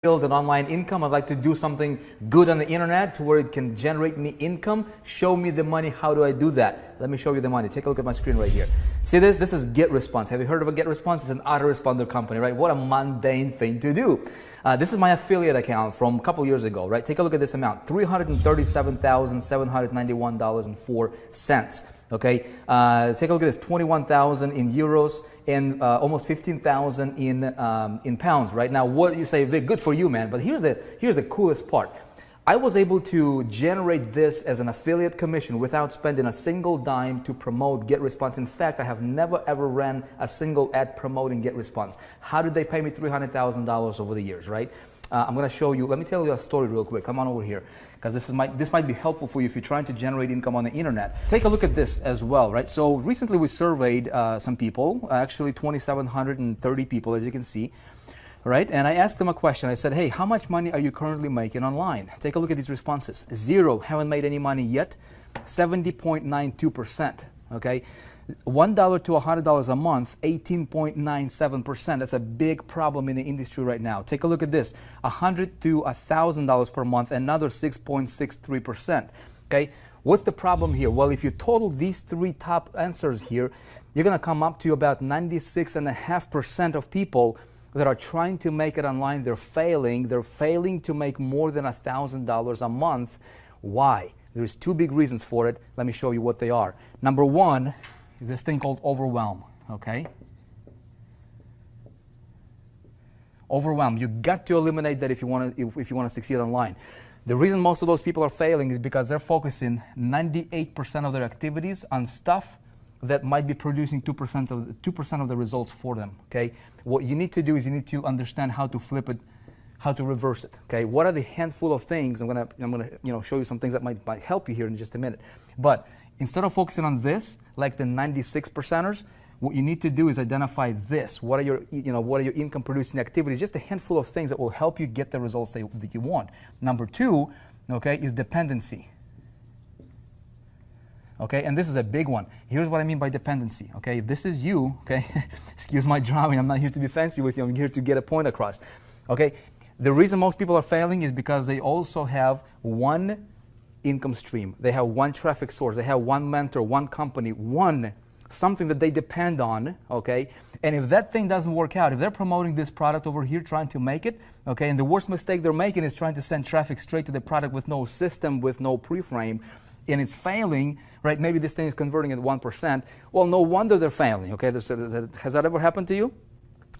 build an online income. I'd like to do something good on the internet to where it can generate me income. Show me the money. How do I do that? Let me show you the money. Take a look at my screen right here. See this? This is GetResponse. Have you heard of a GetResponse? It's an autoresponder company, right? What a mundane thing to do. This is my affiliate account from a couple years ago, right? Take a look at this amount, $337,791.04. Okay, take a look at this, 21,000 in euros and almost 15,000 in pounds. Right now, what you say, Vic, good for you, man. But here's the coolest part. I was able to generate this as an affiliate commission without spending a single dime to promote GetResponse. In fact, I have never ever ran a single ad promoting GetResponse. How did they pay me $300,000 over the years, right? I'm going to show you. Let me tell you a story real quick. Come on over here, because this might be helpful for you if you're trying to generate income on the internet. Take a look at this as well, right? So recently we surveyed some people, actually 2,730 people, as you can see, right? And I asked them a question. I said, hey, how much money are you currently making online? Take a look at these responses. 0, haven't made any money yet. 70.92%, okay? $1 to $100 a month, 18.97%. That's a big problem in the industry right now. Take a look at this, $100 to $1,000 per month, another 6.63%. Okay, what's the problem here? Well, if you total these three top answers here, you're going to come up to about 96.5% of people that are trying to make it online. They're failing. They're failing to make more than $1,000 a month. Why? There's two big reasons for it. Let me show you what they are. Number one is this thing called overwhelm, okay? Overwhelm. You got to eliminate that if you want to succeed online. The reason most of those people are failing is because they're focusing 98% of their activities on stuff that might be producing 2% of the results for them, okay? What you need to do is you need to understand how to flip it, how to reverse it, okay? What are the handful of things? I'm gonna show you some things that might help you here in just a minute. But instead of focusing on this, like the 96%ers, what you need to do is identify this. What are your income producing activities? Just a handful of things that will help you get the results that you want. Number two, okay, is dependency. Okay, and this is a big one. Here's what I mean by dependency. Okay, if this is you, okay, excuse my drawing, I'm not here to be fancy with you, I'm here to get a point across. Okay, the reason most people are failing is because they also have one income stream. They have one traffic source. They have one mentor, one company, something that they depend on, okay? And if that thing doesn't work out, if they're promoting this product over here, trying to make it, okay, and the worst mistake they're making is trying to send traffic straight to the product with no system, with no pre-frame, and it's failing, right? Maybe this thing is converting at 1%. Well, no wonder they're failing, okay? Has that ever happened to you?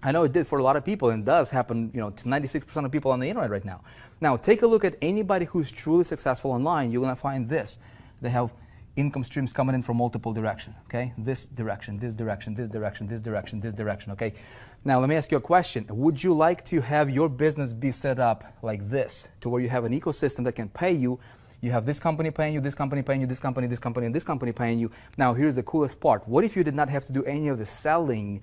I know it did for a lot of people, and does happen, to 96% of people on the internet right now. Now, take a look at anybody who's truly successful online. You're going to find this. They have income streams coming in from multiple directions, okay? This direction, this direction, this direction, this direction, this direction, okay? Now, let me ask you a question. Would you like to have your business be set up like this, to where you have an ecosystem that can pay you? You have this company paying you, this company paying you, this company, and this company paying you. Now, here's the coolest part. What if you did not have to do any of the selling,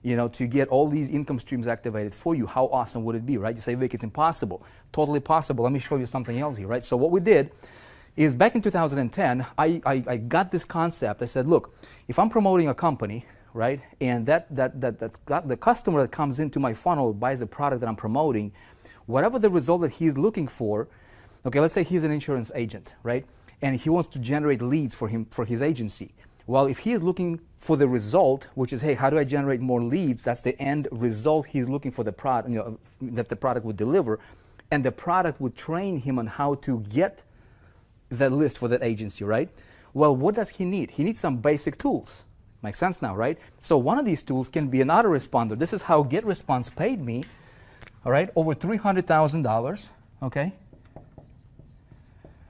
to get all these income streams activated for you? How awesome would it be, right? You say, Vic, it's impossible. Totally possible. Let me show you something else here, right? So what we did is back in 2010, I got this concept. I said, look, if I'm promoting a company, right, and the customer that comes into my funnel buys a product that I'm promoting, whatever the result that he's looking for, okay, let's say he's an insurance agent, right, and he wants to generate leads for his agency. Well, if he is looking for the result, which is, hey, how do I generate more leads? That's the end result he's looking for, the product, that the product would deliver, and the product would train him on how to get that list for that agency, right? Well, what does he need? He needs some basic tools. Makes sense now, right? So one of these tools can be an autoresponder. This is how GetResponse paid me, all right, over $300,000, okay?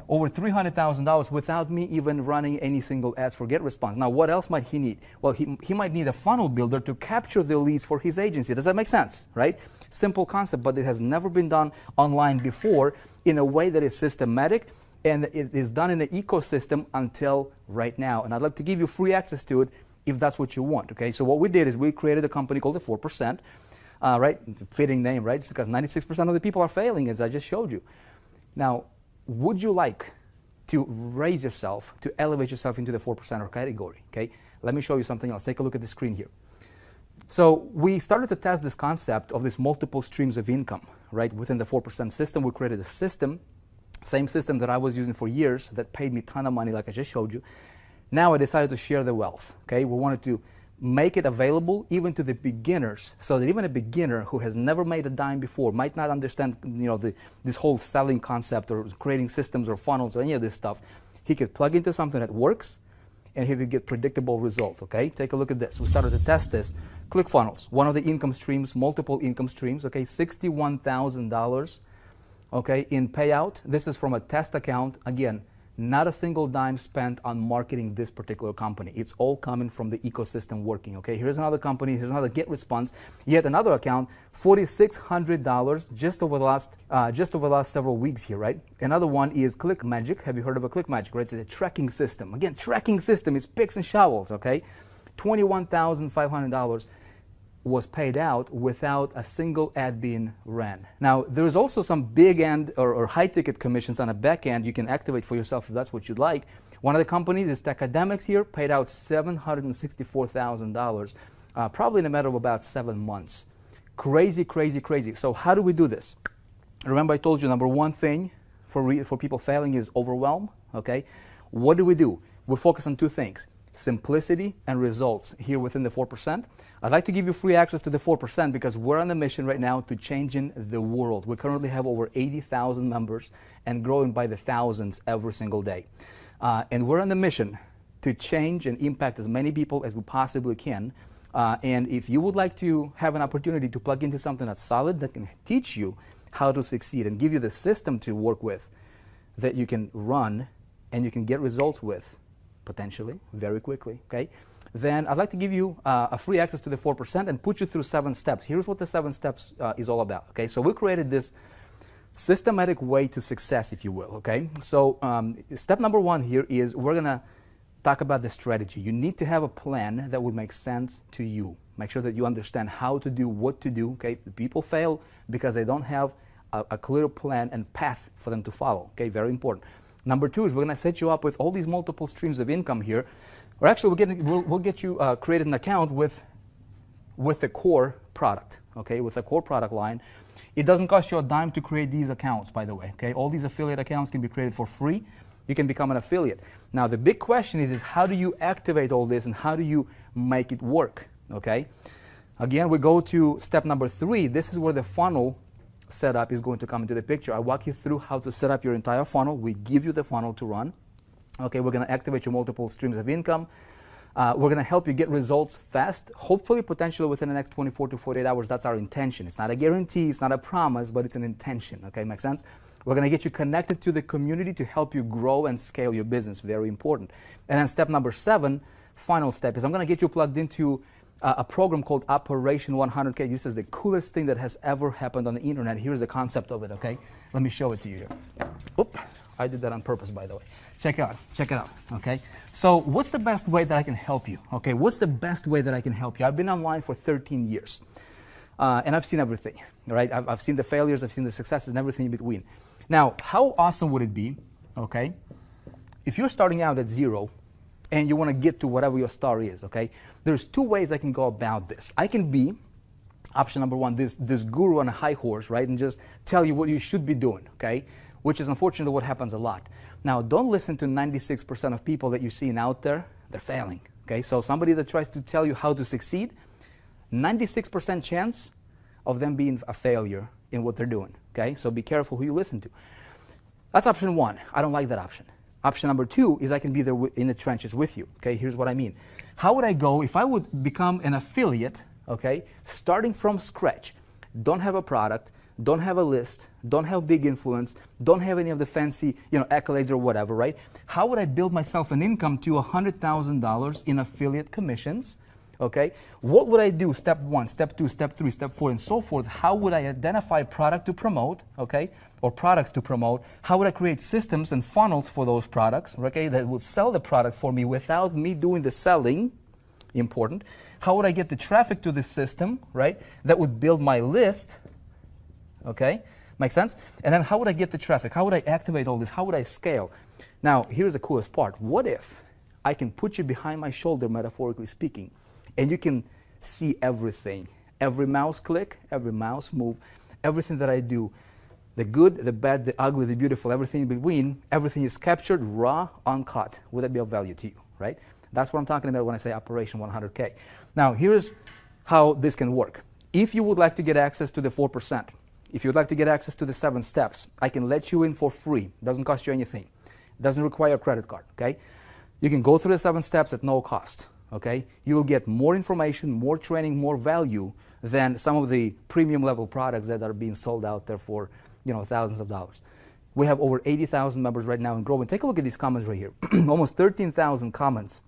Over $300,000 without me even running any single ads for GetResponse. Now, what else might he need? Well, he might need a funnel builder to capture the leads for his agency. Does that make sense, right? Simple concept, but it has never been done online before in a way that is systematic, and it is done in an ecosystem until right now. And I'd like to give you free access to it if that's what you want, okay? So what we did is we created a company called the 4%, right? Fitting name, right? Just because 96% of the people are failing, as I just showed you. Now, would you like to raise yourself, to elevate yourself into the 4%er category, okay? Let me show you something else. Take a look at the screen here. So we started to test this concept of these multiple streams of income, right? Within the 4% system, we created a system, same system that I was using for years that paid me a ton of money like I just showed you. Now I decided to share the wealth, okay? We wanted to make it available even to the beginners, so that even a beginner who has never made a dime before, might not understand, this whole selling concept or creating systems or funnels or any of this stuff, he could plug into something that works and he could get predictable results, okay? Take a look at this. We started to test this. ClickFunnels, one of the income streams, multiple income streams, okay? $61,000, okay, in payout. This is from a test account. Again, not a single dime spent on marketing this particular company. It's all coming from the ecosystem working, okay? Here's another company, here's another get response. Yet another account, $4,600 just over the last several weeks here, right? Another one is ClickMagic. Have you heard of a ClickMagic, right? It's a tracking system. Again, tracking system, it's picks and shovels, okay? $21,500 was paid out without a single ad being ran. Now, there's also some big end or high ticket commissions on a back end you can activate for yourself if that's what you'd like. One of the companies is Techademics here, paid out $764,000, probably in a matter of about 7 months. Crazy, crazy, crazy. So how do we do this? Remember I told you number one thing for people failing is overwhelm, okay? What do? We focus on two things. Simplicity and results here within the 4%. I'd like to give you free access to the 4% because we're on a mission right now to changing the world. We currently have over 80,000 members and growing by the thousands every single day. And we're on the mission to change and impact as many people as we possibly can. And if you would like to have an opportunity to plug into something that's solid, that can teach you how to succeed and give you the system to work with that you can run and you can get results with, potentially, very quickly, okay? Then I'd like to give you a free access to the 4% and put you through 7 steps. Here's what the 7 steps is all about, okay? So we created this systematic way to success, if you will, okay? So step number 1 here is we're gonna talk about the strategy. You need to have a plan that would make sense to you. Make sure that you understand how to do, what to do, okay? The people fail because they don't have a clear plan and path for them to follow, okay? Very important. Number 2 is we're going to set you up with all these multiple streams of income here. Or actually, we'll get you created an account with the core product, okay, with a core product line. It doesn't cost you a dime to create these accounts, by the way, okay? All these affiliate accounts can be created for free. You can become an affiliate. Now, the big question is how do you activate all this and how do you make it work, okay? Again, we go to step number 3. This is where the funnel setup is going to come into the picture. I walk you through how to set up your entire funnel. We give you the funnel to run. Okay, we're going to activate your multiple streams of income. We're going to help you get results fast, hopefully, potentially within the next 24 to 48 hours. That's our intention. It's not a guarantee, it's not a promise, but it's an intention. Okay, makes sense? We're going to get you connected to the community to help you grow and scale your business. Very important. And then step number 7, final step, is I'm going to get you plugged into a program called Operation 100K. This is the coolest thing that has ever happened on the internet. Here's the concept of it, okay? Let me show it to you here. Oop, I did that on purpose, by the way. Check it out, okay? So what's the best way that I can help you, okay? What's the best way that I can help you? I've been online for 13 years, and I've seen everything, right? I've seen the failures, I've seen the successes, and everything in between. Now, how awesome would it be, okay, if you're starting out at 0 and you want to get to whatever your star is, okay? There's 2 ways I can go about this. I can be, option number 1, this guru on a high horse, right? And just tell you what you should be doing, okay? Which is unfortunately what happens a lot. Now, don't listen to 96% of people that you're seeing out there. They're failing, okay? So somebody that tries to tell you how to succeed, 96% chance of them being a failure in what they're doing, okay? So be careful who you listen to. That's option 1. I don't like that option. Option number 2 is I can be there in the trenches with you, okay? Here's what I mean. How would I go if I would become an affiliate, okay, starting from scratch, don't have a product, don't have a list, don't have big influence, don't have any of the fancy, accolades or whatever, right? How would I build myself an income to $100,000 in affiliate commissions? Okay, what would I do? Step 1, step 2, step 3, step 4, and so forth. How would I identify product to promote, okay, or products to promote? How would I create systems and funnels for those products, okay, that would sell the product for me without me doing the selling? Important. How would I get the traffic to the system, right, that would build my list, okay? Make sense? And then how would I get the traffic? How would I activate all this? How would I scale? Now, here's the coolest part. What if I can put you behind my shoulder, metaphorically speaking, and you can see everything. Every mouse click, every mouse move, everything that I do, the good, the bad, the ugly, the beautiful, everything in between, everything is captured raw, uncut. Would that be of value to you, right? That's what I'm talking about when I say Operation 100K. Now, here's how this can work. If you would like to get access to the 4%, if you'd like to get access to the 7 steps, I can let you in for free. Doesn't cost you anything. Doesn't require a credit card, okay? You can go through the 7 steps at no cost, okay? You will get more information, more training, more value than some of the premium level products that are being sold out there for, you know, thousands of dollars. We have over 80,000 members right now in Grow. And take a look at these comments right here. Almost 13,000 comments